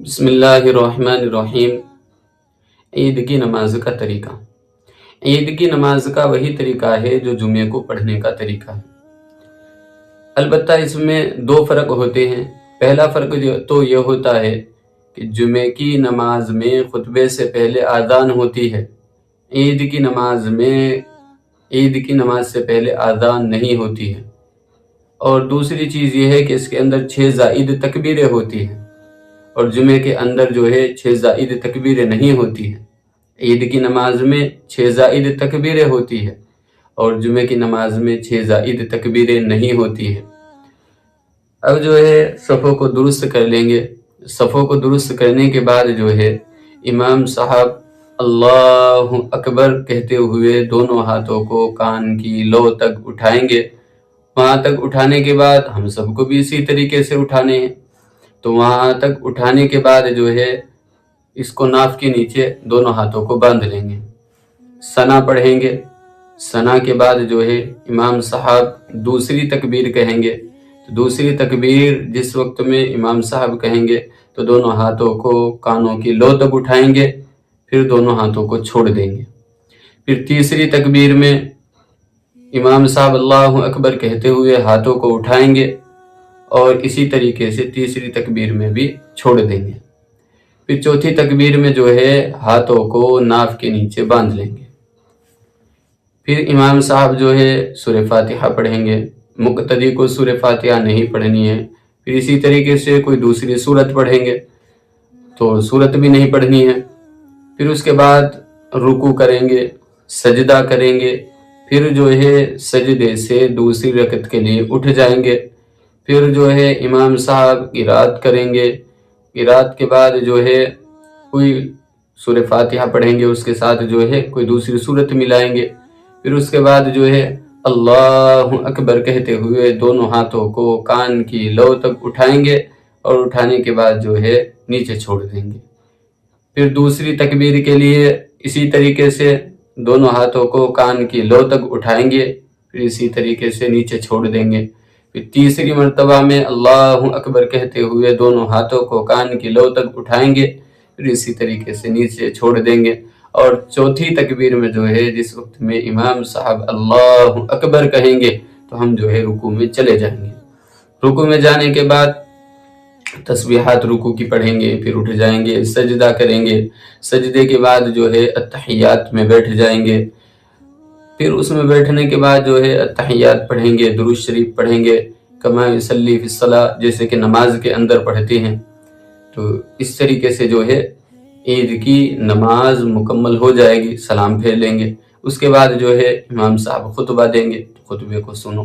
بسم اللہ الرحمن الرحیم۔ عید کی نماز کا طریقہ۔ عید کی نماز کا وہی طریقہ ہے جو جمعے کو پڑھنے کا طریقہ ہے، البتہ اس میں دو فرق ہوتے ہیں۔ پہلا فرق تو یہ ہوتا ہے کہ جمعے کی نماز میں خطبے سے پہلے اذان ہوتی ہے، عید کی نماز سے پہلے اذان نہیں ہوتی ہے۔ اور دوسری چیز یہ ہے کہ اس کے اندر 6 زائد تکبیریں ہوتی ہیں، اور جمعے کے اندر جو ہے 6 زائد تکبیریں نہیں ہوتی ہیں۔ عید کی نماز میں 6 زائد تکبیریں ہوتی ہیں اور جمعے کی نماز میں 6 زائد تکبیریں نہیں ہوتی ہیں۔ اب جو ہے صفوں کو درست کر لیں گے۔ صفوں کو درست کرنے کے بعد جو ہے امام صاحب اللہ اکبر کہتے ہوئے دونوں ہاتھوں کو کان کی لو تک اٹھائیں گے۔ وہاں تک اٹھانے کے بعد ہم سب کو بھی اسی طریقے سے اٹھانے ہیں، تو وہاں تک اٹھانے کے بعد جو ہے اس کو ناف کے نیچے دونوں ہاتھوں کو باندھ لیں گے، ثنا پڑھیں گے۔ ثنا کے بعد جو ہے امام صاحب دوسری تکبیر کہیں گے، تو دوسری تکبیر جس وقت میں امام صاحب کہیں گے تو دونوں ہاتھوں کو کانوں کی لو تک اٹھائیں گے، پھر دونوں ہاتھوں کو چھوڑ دیں گے۔ پھر تیسری تکبیر میں امام صاحب اللہ اکبر کہتے ہوئے ہاتھوں کو اٹھائیں گے اور اسی طریقے سے تیسری تکبیر میں بھی چھوڑ دیں گے۔ پھر چوتھی تکبیر میں جو ہے ہاتھوں کو ناف کے نیچے باندھ لیں گے۔ پھر امام صاحب جو ہے سورہ فاتحہ پڑھیں گے، مقتدی کو سورہ فاتحہ نہیں پڑھنی ہے۔ پھر اسی طریقے سے کوئی دوسری سورت پڑھیں گے تو سورت بھی نہیں پڑھنی ہے۔ پھر اس کے بعد رکوع کریں گے، سجدہ کریں گے، پھر جو ہے سجدے سے دوسری رکعت کے لیے اٹھ جائیں گے۔ پھر جو ہے امام صاحب قرات کریں گے، قرات کے بعد جو ہے کوئی سورہ فاتحہ پڑھیں گے، اس کے ساتھ جو ہے کوئی دوسری سورت ملائیں گے۔ پھر اس کے بعد جو ہے اللہ اکبر کہتے ہوئے دونوں ہاتھوں کو کان کی لو تک اٹھائیں گے اور اٹھانے کے بعد جو ہے نیچے چھوڑ دیں گے۔ پھر دوسری تکبیر کے لیے اسی طریقے سے دونوں ہاتھوں کو کان کی لو تک اٹھائیں گے، پھر اسی طریقے سے نیچے چھوڑ دیں گے۔ پھر تیسری مرتبہ میں اللہ اکبر کہتے ہوئے دونوں ہاتھوں کو کان کی لو تک اٹھائیں گے، پھر اسی طریقے سے نیچے چھوڑ دیں گے۔ اور چوتھی تکبیر میں جو ہے جس وقت میں امام صاحب اللہ اکبر کہیں گے تو ہم جو ہے رکوع میں چلے جائیں گے۔ رکوع میں جانے کے بعد تسبیحات رکوع کی پڑھیں گے، پھر اٹھ جائیں گے، سجدہ کریں گے۔ سجدے کے بعد جو ہے التحیات میں بیٹھ جائیں گے۔ پھر اس میں بیٹھنے کے بعد جو ہے التحیات پڑھیں گے، درود شریف پڑھیں گے، کما یصلی فی الصلاۃ، جیسے کہ نماز کے اندر پڑھتے ہیں۔ تو اس طریقے سے جو ہے عید کی نماز مکمل ہو جائے گی، سلام پھیر لیں گے۔ اس کے بعد جو ہے امام صاحب خطبہ دیں گے، خطبے کو سنو۔